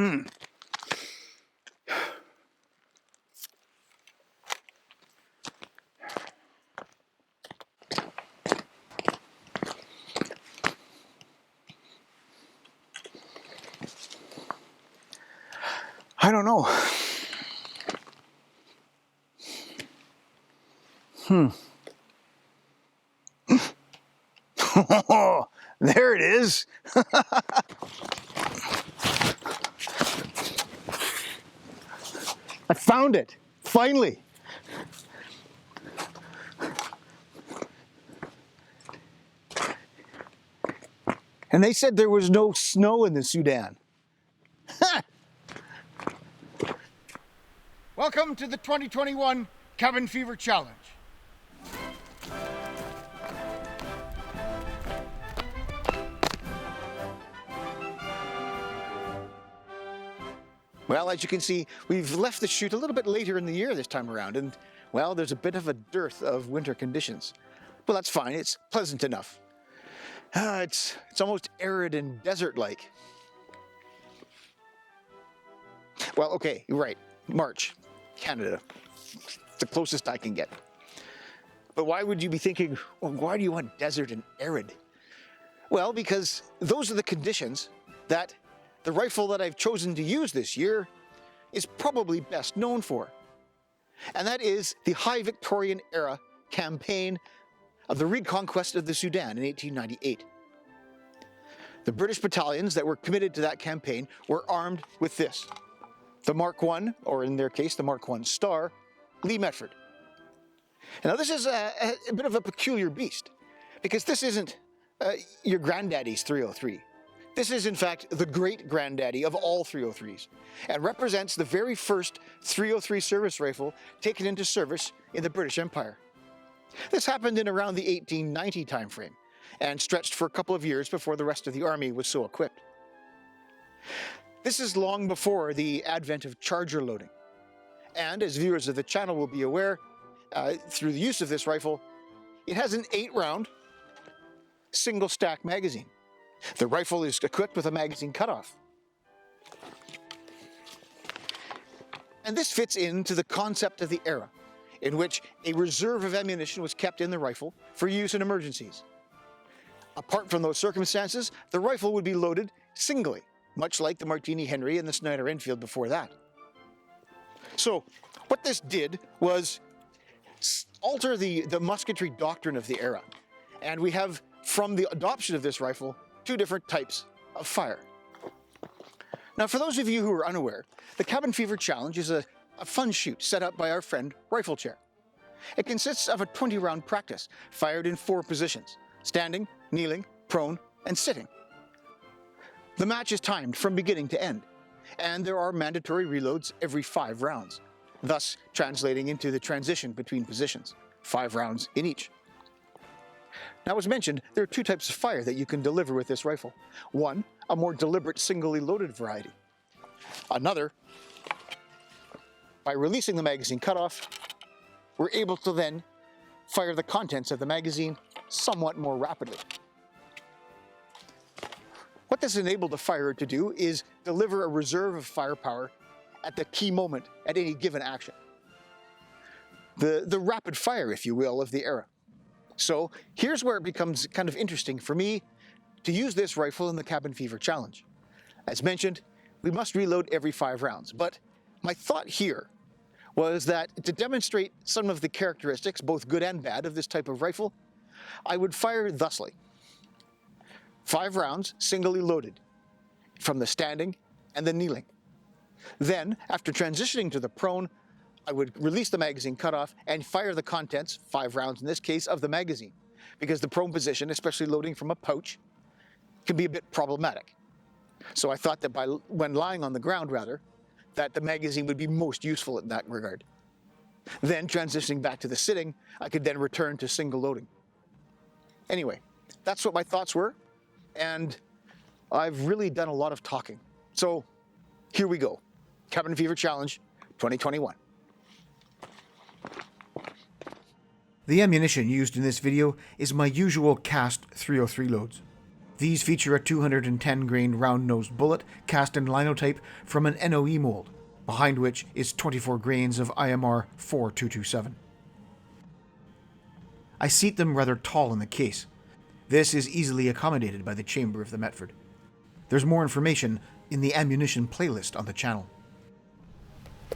I don't know. There it is. I found it, finally. And they said there was no snow in the Sudan. Welcome to the 2021 Cabin Fever Challenge. Well, as you can see, we've left the shoot a little bit later in the year this time around, and, well, there's a bit of a dearth of winter conditions. Well, that's fine. It's pleasant enough. It's almost arid and desert-like. Well, okay, you're right. March, Canada. The closest I can get. But why would you be thinking, well, why do you want desert and arid? Well, because those are the conditions that the rifle that I've chosen to use this year is probably best known for. And that is the High Victorian era campaign of the reconquest of the Sudan in 1898. The British battalions that were committed to that campaign were armed with this: the Mark I, or in their case, the Mark I Star, Lee Metford. Now this is a bit of a peculiar beast, because this isn't your granddaddy's 303. This is, in fact, the great-granddaddy of all 303s, and represents the very first 303 service rifle taken into service in the British Empire. This happened in around the 1890 timeframe, and stretched for a couple of years before the rest of the army was so equipped. This is long before the advent of charger loading, and as viewers of the channel will be aware, through the use of this rifle, it has an 8-round, single-stack magazine. The rifle is equipped with a magazine cutoff. And this fits into the concept of the era, in which a reserve of ammunition was kept in the rifle for use in emergencies. Apart from those circumstances, the rifle would be loaded singly, much like the Martini Henry and the Snyder Enfield before that. So, what this did was alter the musketry doctrine of the era, and we have, from the adoption of this rifle, 2 different types of fire. Now, for those of you who are unaware, the Cabin Fever Challenge is a fun shoot set up by our friend Rifle Chair. It consists of a 20-round practice fired in 4 positions: standing, kneeling, prone, and sitting. The match is timed from beginning to end, and there are mandatory reloads every 5 rounds, thus translating into the transition between positions, 5 rounds in each. Now, as mentioned, there are 2 types of fire that you can deliver with this rifle. One, a more deliberate singly loaded variety. Another, by releasing the magazine cutoff, we're able to then fire the contents of the magazine somewhat more rapidly. What this enabled the firer to do is deliver a reserve of firepower at the key moment at any given action. The rapid fire, if you will, of the era. So here's where it becomes kind of interesting for me to use this rifle in the Cabin Fever Challenge. As mentioned, we must reload every 5 rounds, but my thought here was that to demonstrate some of the characteristics, both good and bad, of this type of rifle, I would fire thusly: 5 rounds singly loaded from the standing and the kneeling. Then, after transitioning to the prone, I would release the magazine cutoff and fire the contents, 5 rounds in this case, of the magazine, because the prone position, especially loading from a pouch, can be a bit problematic. So I thought that when lying on the ground, that the magazine would be most useful in that regard. Then, transitioning back to the sitting, I could then return to single loading. Anyway, that's what my thoughts were, and I've really done a lot of talking. So here we go. Cabin Fever Challenge 2021. The ammunition used in this video is my usual cast 303 loads. These feature a 210 grain round-nosed bullet cast in linotype from an NOE mold, behind which is 24 grains of IMR 4227. I seat them rather tall in the case. This is easily accommodated by the chamber of the Metford. There's more information in the ammunition playlist on the channel.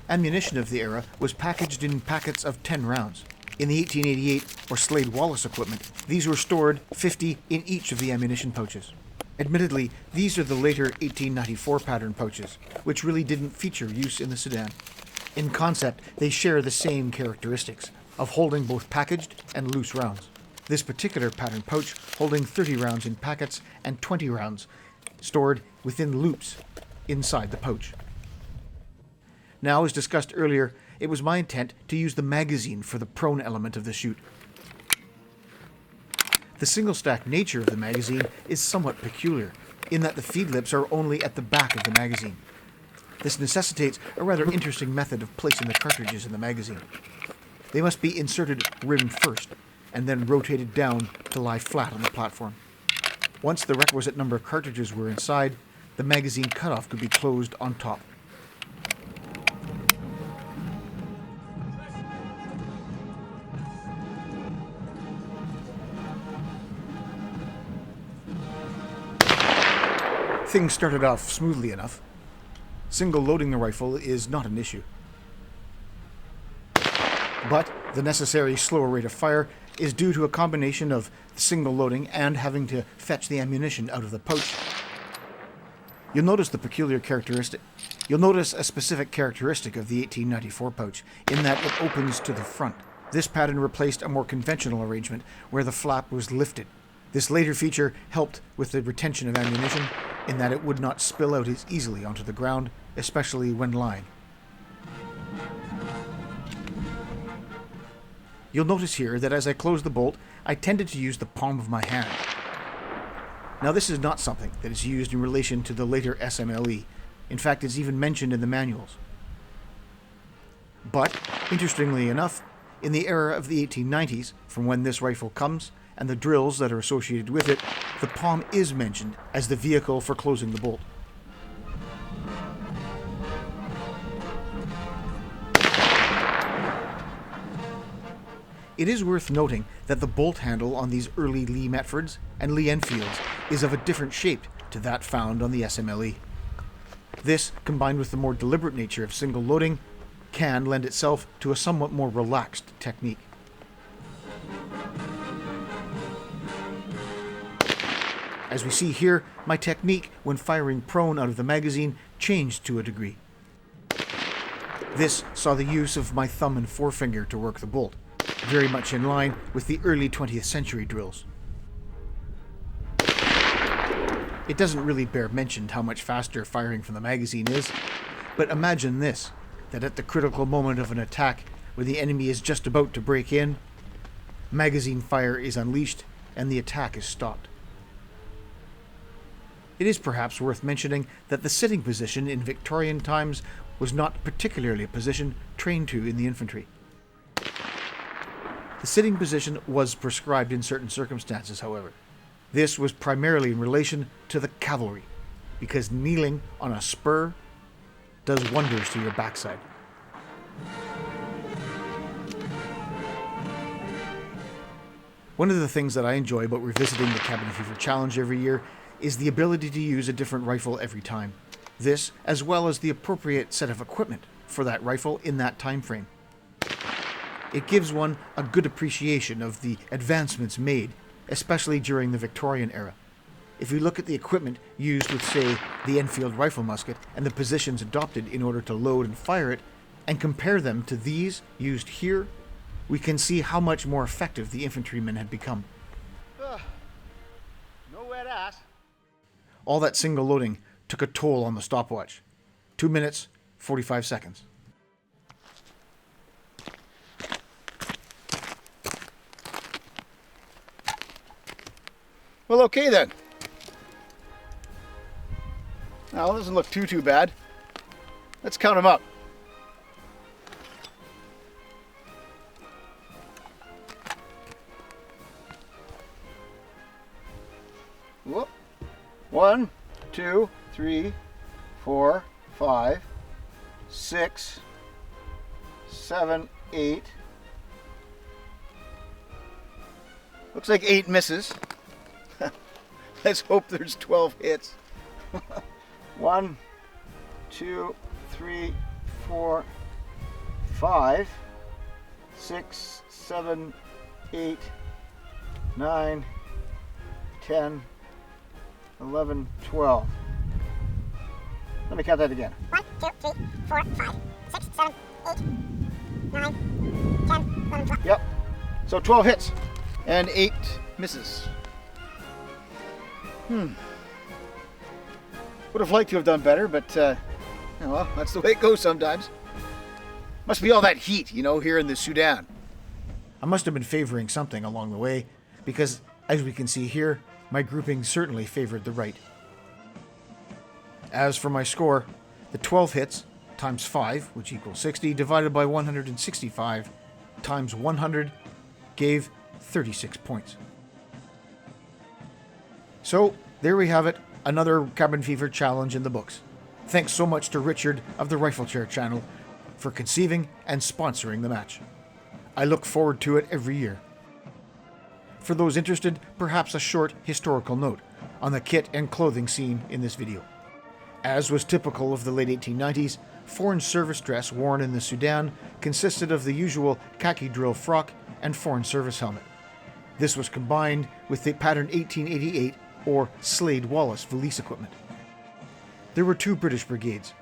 Ammunition of the era was packaged in packets of 10 rounds. In the 1888 or Slade Wallace equipment, these were stored 50 in each of the ammunition pouches. Admittedly, these are the later 1894 pattern pouches, which really didn't feature use in the Sudan. In concept, they share the same characteristics of holding both packaged and loose rounds. This particular pattern pouch holding 30 rounds in packets and 20 rounds stored within loops inside the pouch. Now, as discussed earlier, it was my intent to use the magazine for the prone element of the shoot. The single-stack nature of the magazine is somewhat peculiar, in that the feed lips are only at the back of the magazine. This necessitates a rather interesting method of placing the cartridges in the magazine. They must be inserted rim first, and then rotated down to lie flat on the platform. Once the requisite number of cartridges were inside, the magazine cutoff could be closed on top. Things started off smoothly enough. Single loading the rifle is not an issue. But the necessary slower rate of fire is due to a combination of single loading and having to fetch the ammunition out of the pouch. You'll notice a specific characteristic of the 1894 pouch, in that it opens to the front. This pattern replaced a more conventional arrangement where the flap was lifted. This later feature helped with the retention of ammunition, in that it would not spill out as easily onto the ground, especially when lying. You'll notice here that as I close the bolt, I tended to use the palm of my hand. Now, this is not something that is used in relation to the later SMLE. In fact, it's even mentioned in the manuals. But, interestingly enough, in the era of the 1890s, from when this rifle comes, and the drills that are associated with it, the palm is mentioned as the vehicle for closing the bolt. It is worth noting that the bolt handle on these early Lee Metfords and Lee Enfields is of a different shape to that found on the SMLE. This, combined with the more deliberate nature of single loading, can lend itself to a somewhat more relaxed technique. As we see here, my technique when firing prone out of the magazine changed to a degree. This saw the use of my thumb and forefinger to work the bolt, very much in line with the early 20th century drills. It doesn't really bear mention how much faster firing from the magazine is, but imagine this, that at the critical moment of an attack where the enemy is just about to break in, magazine fire is unleashed and the attack is stopped. It is perhaps worth mentioning that the sitting position in Victorian times was not particularly a position trained to in the infantry. The sitting position was prescribed in certain circumstances, however. This was primarily in relation to the cavalry, because kneeling on a spur does wonders to your backside. One of the things that I enjoy about revisiting the Cabin Fever Challenge every year is the ability to use a different rifle every time. This, as well as the appropriate set of equipment for that rifle in that time frame. It gives one a good appreciation of the advancements made, especially during the Victorian era. If we look at the equipment used with, say, the Enfield rifle musket and the positions adopted in order to load and fire it, and compare them to these used here, we can see how much more effective the infantrymen had become. No wet ass. All that single loading took a toll on the stopwatch. 2 minutes, 45 seconds. Well, okay then. Now, it doesn't look too bad. Let's count them up. Whoop. 1, 2, 3, 4, 5, 6, 7, 8. Looks like 8 misses. Let's hope there's 12 hits. 1, 2, 3, 4, 5, 6, 7, 8, 9, 10, 11, 12. Let me count that again. 1, 2, 3, 4, 5, 6, 7, 8, 9, 10, 11, 12. Yep. So 12 hits and 8 misses. Would have liked to have done better, but well, that's the way it goes sometimes. Must be all that heat, here in the Sudan. I must have been favoring something along the way, because as we can see here, my grouping certainly favored the right. As for my score, the 12 hits times 5, which equals 60, divided by 165 times 100 gave 36 points. So, there we have it, another Cabin Fever challenge in the books. Thanks so much to Richard of the Rifle Chair channel for conceiving and sponsoring the match. I look forward to it every year. For those interested, perhaps a short historical note on the kit and clothing scene in this video. As was typical of the late 1890s, foreign service dress worn in the Sudan consisted of the usual khaki drill frock and foreign service helmet. This was combined with the pattern 1888 or Slade Wallace valise equipment. There were 2 British brigades,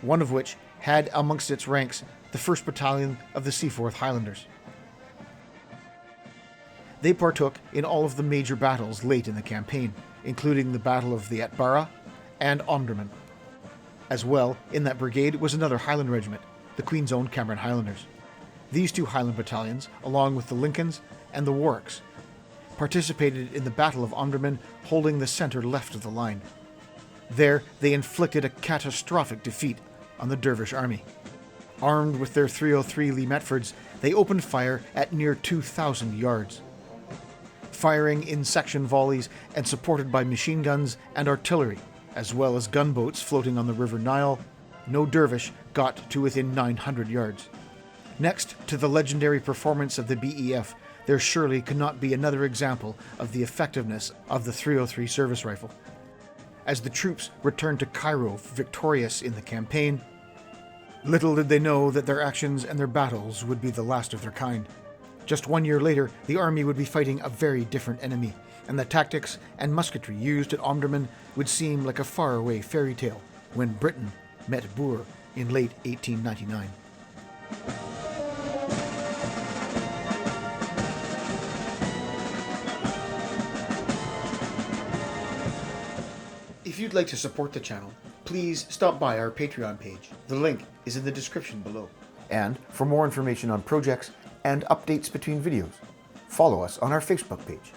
one of which had amongst its ranks the 1st Battalion of the Seaforth Highlanders. They partook in all of the major battles late in the campaign, including the Battle of the Atbara and Omdurman. As well, in that brigade was another Highland regiment, the Queen's Own Cameron Highlanders. These 2 Highland battalions, along with the Lincolns and the Warwicks, participated in the Battle of Omdurman, holding the center left of the line. There, they inflicted a catastrophic defeat on the Dervish army. Armed with their .303 Lee Metfords, they opened fire at near 2,000 yards. Firing in section volleys and supported by machine guns and artillery, as well as gunboats floating on the River Nile, no Dervish got to within 900 yards. Next to the legendary performance of the BEF, there surely could not be another example of the effectiveness of the .303 service rifle. As the troops returned to Cairo victorious in the campaign, little did they know that their actions and their battles would be the last of their kind. Just 1 year later, the army would be fighting a very different enemy, and the tactics and musketry used at Omdurman would seem like a faraway fairy tale when Britain met Boer in late 1899. If you'd like to support the channel, please stop by our Patreon page. The link is in the description below. And for more information on projects and updates between videos, follow us on our Facebook page.